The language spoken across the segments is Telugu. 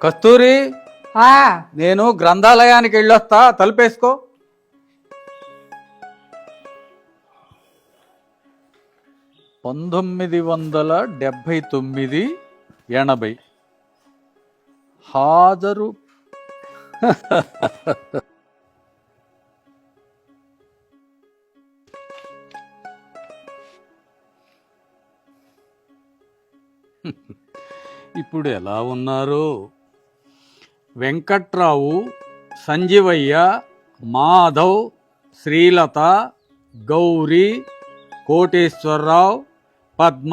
కస్తూరి, ఆ నేను గ్రంథాలయానికి వెళ్ళొస్తా, తలుపేసుకో. పంతొమ్మిది 1979 80 హాజరు. ఇప్పుడు ఎలా ఉన్నారు? వెంకట్రావు, సంజీవయ్య, మాధవ్, శ్రీలత, గౌరీ, కోటేశ్వరరావు, పద్మ.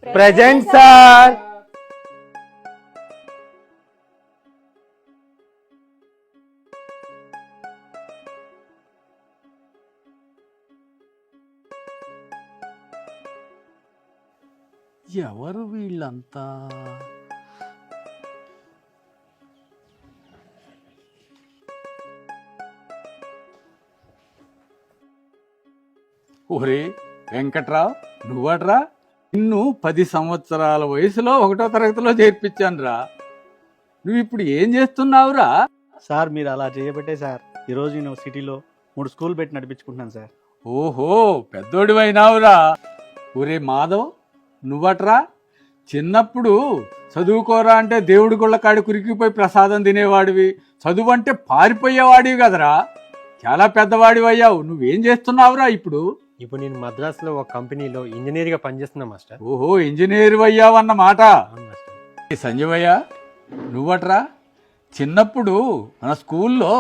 Present sir. ఎవరు వీళ్ళంతా? ఒరే వెంకట్రావు, నువ్వట్రా? నిన్ను 10 సంవత్సరాల వయసులో 1వ తరగతిలో చేర్పించానురా. నువ్వు ఇప్పుడు ఏం చేస్తున్నావురా? సార్ మీరు అలా చేయబట్టే సార్ ఈరోజు నేను సిటీలో 3 స్కూల్ పెట్టి నడిపించుకుంటున్నాను సార్. ఓహో, పెద్దోడివైనావురా. ఒరే మాధవ్, నువ్వట్రా? చిన్నప్పుడు చదువుకోరా అంటే దేవుడి గుళ్ళ కాడి కురికిపోయి ప్రసాదం తినేవాడివి, చదువు అంటే పారిపోయేవాడివి కదరా. చాలా పెద్దవాడివి అయ్యావు. నువ్వేం చేస్తున్నావురా ఇప్పుడు? ఇప్పుడు నేను మద్రాసులో ఒక కంపెనీలో ఇంజనీర్గా పనిచేస్తున్నా మాస్టర్. ఓహో, ఇంజనీర్ అయ్యావన్నమాట. అవును మాస్టర్. సంజీవయ్య, నువ్వట్రా? చిన్నప్పుడు మన స్కూల్లో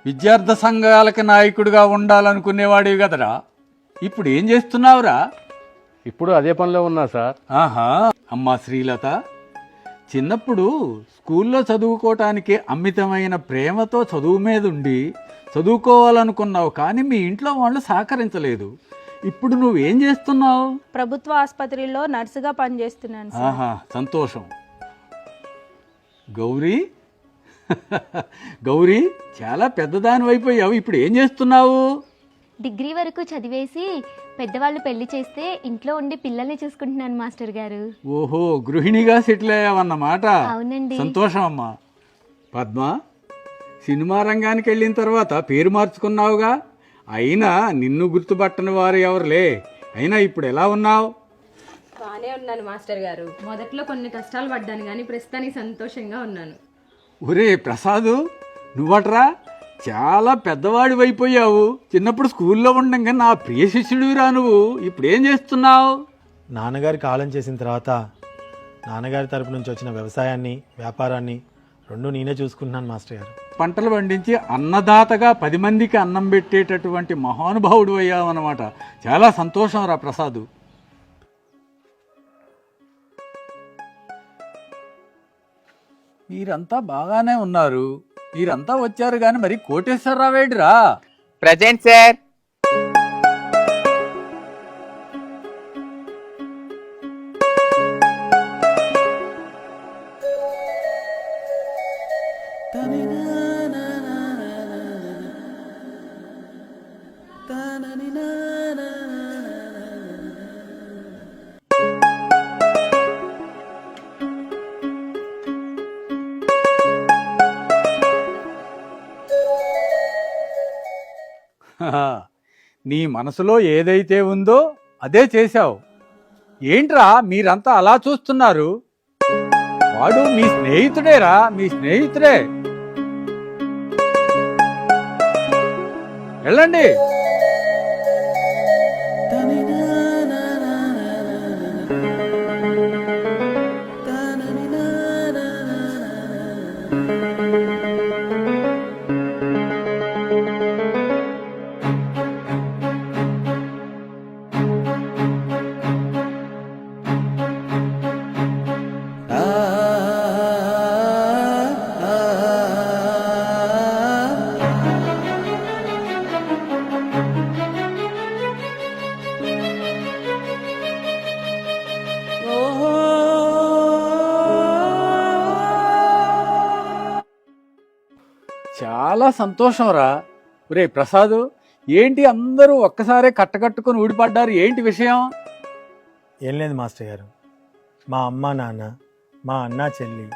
విద్యార్థి సంఘాలకి నాయకుడిగా ఉండాలనుకునేవాడివి కదరా. ఇప్పుడు ఏం చేస్తున్నావురా? ఇప్పుడు అదే పనిలో ఉన్నా సార్. ఆహా. అమ్మా శ్రీలత, చిన్నప్పుడు స్కూల్లో చదువుకోవటానికి అమితమైన ప్రేమతో చదువు మీద ఉండి చదువుకోవాలనుకున్నావు, కానీ మీ ఇంట్లో వాళ్ళు సహకరించలేదు. ఇప్పుడు నువ్వేం చేస్తున్నావు? ప్రభుత్వ ఆసుపత్రిలో నర్సుగా పనిచేస్తున్నాను సార్. ఆహా, సంతోషం. గౌరీ, గౌరీ, చాలా పెద్దదాని అయిపోయావు. ఇప్పుడు ఏం చేస్తున్నావు? డిగ్రీ వరకు చదివేసి పెద్దవాళ్ళు పెళ్లి చేస్తే ఇంట్లో ఉండి పిల్లల్ని చూసుకుంటున్నాను మాస్టర్ గారు. ఓహో, గృహిణిగా సెటిల్ అయ్యావన్నమాట. అవునండి. సంతోషం అమ్మా. పద్మ, సినిమా రంగానికి వెళ్ళిన తర్వాత పేరు మార్చుకున్నావుగా. అయినా నిన్ను గుర్తుపట్టని వారు ఎవరులే. అయినా ఇప్పుడు ఎలా ఉన్నావు? బాగానే ఉన్నాను మాస్టర్ గారు. మొదట్లో కొన్ని కష్టాలు పడ్డాను కానీ ప్రస్తుతానికి సంతోషంగా ఉన్నాను. ఒరే ప్రసాదు, నువ్వట్రా? చాలా పెద్దవాడి అయిపోయావు. చిన్నప్పుడు స్కూల్లో ఉండగా నా ప్రియ శిష్యుడివిరా నువ్వు. ఇప్పుడు ఏం చేస్తున్నావు? నాన్నగారి కాలం చేసిన తర్వాత నాన్నగారి తరపు నుంచి వచ్చిన వ్యవసాయాన్ని, వ్యాపారాన్ని రెండు నేనే చూసుకుంటున్నాను మాస్టర్ గారు. పంటలు పండించి అన్నదాతగా 10 మందికి అన్నం పెట్టేటటువంటి మహానుభావుడు అయ్యావన్నమాట. చాలా సంతోషం రా ప్రసాదు. మీరంతా బాగానే ఉన్నారు. మీరంతా వచ్చారు కానీ మరి కోటేశ్వరరావేడిరా? Present sir. నీ మనసులో ఏదైతే ఉందో అదే చేశావు. ఏంట్రా మీరంతా అలా చూస్తున్నారు? వాడు మీ స్నేహితుడేరా, మీ స్నేహితుడే. వెళ్ళండి. చాలా సంతోషం రా. ఒరే ప్రసాదు, ఏంటి అందరూ ఒక్కసారే కట్టకట్టుకుని ఊడిపడ్డారు? ఏంటి విషయం? ఏం లేదు మాస్టర్ గారు, మా అమ్మ నాన్న, మా అన్న చెల్లి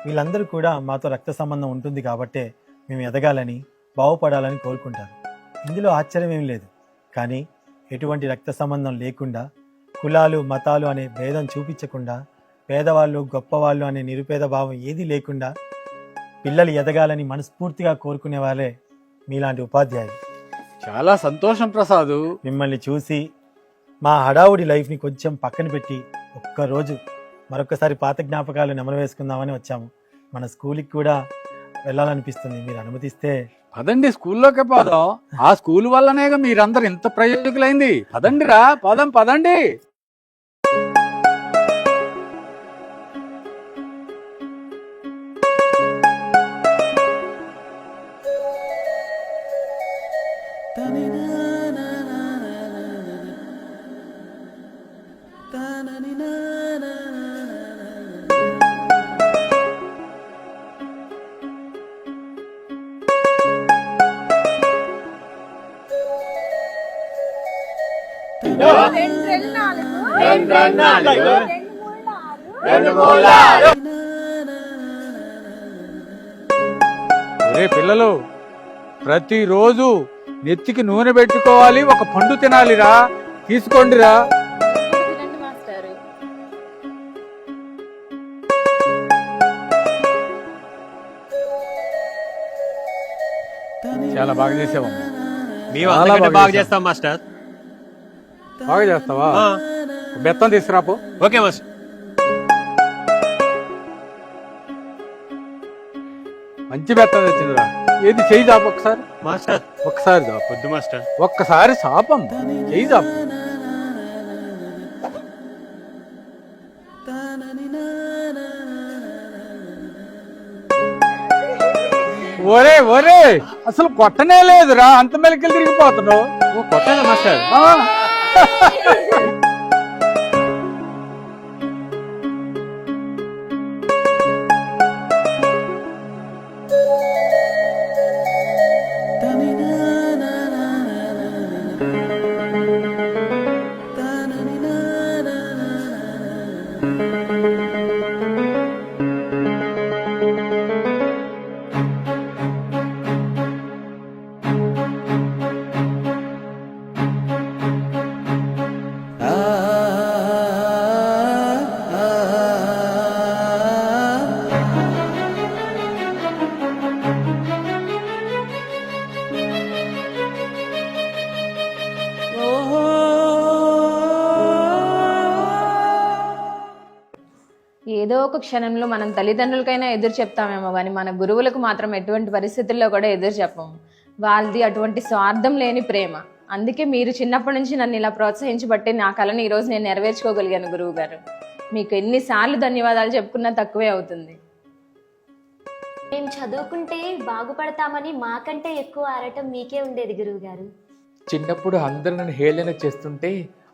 వీళ్ళందరూ కూడా మాతో రక్త సంబంధం ఉంటుంది కాబట్టే మేము ఎదగాలని బాగుపడాలని కోరుకుంటారు. ఇందులో ఆశ్చర్యం ఏం లేదు. కానీ ఎటువంటి రక్త సంబంధం లేకుండా, కులాలు మతాలు అనే భేదం చూపించకుండా, పేదవాళ్ళు గొప్పవాళ్ళు అనే నిరుపేద భావం ఏదీ లేకుండా పిల్లలు ఎదగాలని మనస్ఫూర్తిగా కోరుకునే వాళ్ళే మీలాంటి ఉపాధ్యాయులు. చాలా సంతోషం ప్రసాదు. మిమ్మల్ని చూసి మా హడావుడి లైఫ్ని కొంచెం పక్కన పెట్టి ఒక్కరోజు మరొకసారి పాత జ్ఞాపకాలు నెమరు వేసుకుందామని వచ్చాము. మన స్కూల్కి కూడా వెళ్ళాలనిపిస్తుంది. మీరు అనుమతిస్తే పదండి స్కూల్లోకి పోదాం. ఆ స్కూల్ వల్లనేగా మీరందరు ఇంత ప్రయోజకులైంది. పదండిరా, పదండి. ఒరే పిల్లలు, ప్రతిరోజు నెత్తికి నూనె పెట్టుకోవాలి, ఒక పండు తినాలిరా. తీసుకోండిరా. తినండి మాస్టారు. చాలా బాగా చేసావమ్మా. మేము చాలా అంతకంటే బాగా బాగా చేశాం. చేస్తాం మాస్టర్. బాగా చేస్తావా? ఆ, బెత్తం తీసుకురాపో. Okay master. మంచి బెత్తం తెచ్చిందిరా. ఏది చెయ్యి చాపు ఒకసారి. మాస్టర్ ఒక్కసారి చాపు. వద్దు మాస్టర్. ఒక్కసారి చాపం. చెయ్యి చాపు. ఒరే అసలు కొట్టనే లేదురా, అంత మెలికలు తిరిగిపోతున్నావు. ఓ, కొట్టాలా మాస్టర్? ఆ. ఏదో ఒక క్షణంలో మనం తల్లిదండ్రులకైనా ఎదురు చెప్తామేమో కానీ మన గురువులకు మాత్రం ఎటువంటి పరిస్థితుల్లో కూడా ఎదురు చెప్పము. వాళ్ళది అటువంటి స్వార్థం లేని ప్రేమ. అందుకే మీరు చిన్నప్పటి నుంచి నన్ను ఇలా ప్రోత్సహించబట్టే నా కళను ఈరోజు నేను నెరవేర్చుకోగలిగాను గురువు గారు. మీకు ఎన్నిసార్లు ధన్యవాదాలు చెప్పుకున్నా తక్కువే అవుతుంది. మేము చదువుకుంటే బాగుపడతామని మాకంటే ఎక్కువ ఆరాటం మీకే ఉండేది గురువుగారు. చిన్నప్పుడు అందరూ నన్ను హేళన చేస్తుంటే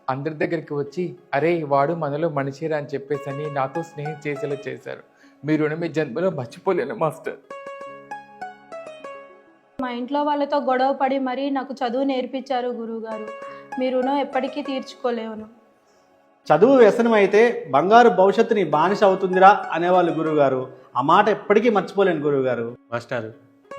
అందరి దగ్గరికి వచ్చి అరే వాడు మనలో మనిషిరా అని చెప్పేసని నాతో స్నేహం చేసేలా చేశారు. మీ రుణం మీ జన్మలో మర్చిపోలేను మాస్టర్. మా ఇంట్లో వాళ్ళతో గొడవ పడి మరీ నాకు చదువు నేర్పించారు గురువుగారు. మీ రుణం ఎప్పటికీ తీర్చుకోలేను. చదువు వ్యసనం అయితే బంగారు భవిష్యత్తుని బానిస అవుతుందిరా అనేవాళ్ళు గురువుగారు. ఆ మాట ఎప్పటికీ మర్చిపోలేను గురువుగారు. మాస్టర్,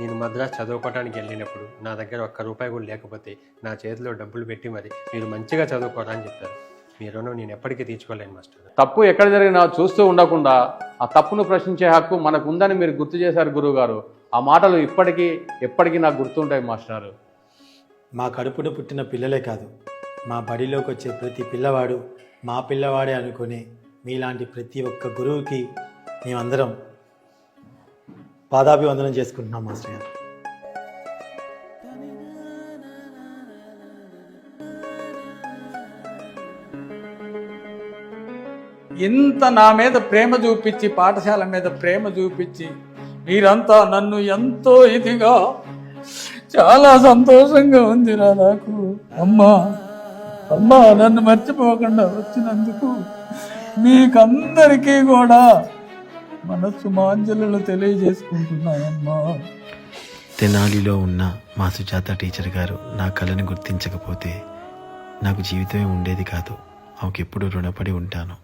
నేను మద్రాసు చదువుకోవడానికి వెళ్ళినప్పుడు నా దగ్గర ఒక్క రూపాయి కూడా లేకపోతే నా చేతిలో డబ్బులు పెట్టి మరి మీరు మంచిగా చదువుకోరా అని చెప్పారు. మీ రుణం నేను ఎప్పటికీ తీర్చుకోలేను మాస్టర్. తప్పు ఎక్కడ జరిగినా చూస్తూ ఉండకుండా ఆ తప్పును ప్రశ్నించే హక్కు మనకు ఉందని మీరు గుర్తు చేశారు గురువుగారు. ఆ మాటలు ఎప్పటికీ నాకు గుర్తుంటాయి మాస్టారు. మా కడుపున పుట్టిన పిల్లలే కాదు, మా బడిలోకి వచ్చే ప్రతి పిల్లవాడు మా పిల్లవాడే అనుకునే మీలాంటి ప్రతి ఒక్క గురువుకి మేమందరం పాదాభివందనం చేసుకుంటున్నాం మాస్టర్ గారు. ఇంత నా మీద ప్రేమ చూపించి, పాఠశాల మీద ప్రేమ చూపించి మీరంతా నన్ను ఎంతో ఇదిగా, చాలా సంతోషంగా ఉందిరా నాకు. అమ్మా నన్ను మర్చిపోకుండా వచ్చినందుకు మీకందరికీ కూడా మనస్సు మాంజలు తెలియజేసుకుంటున్నానమ్మా. తెనాలిలో ఉన్న మా సుజాత టీచర్ గారు నా కళను గుర్తించకపోతే నాకు జీవితమే ఉండేది కాదు. ఆమెకు ఎప్పుడు రుణపడి ఉంటాను.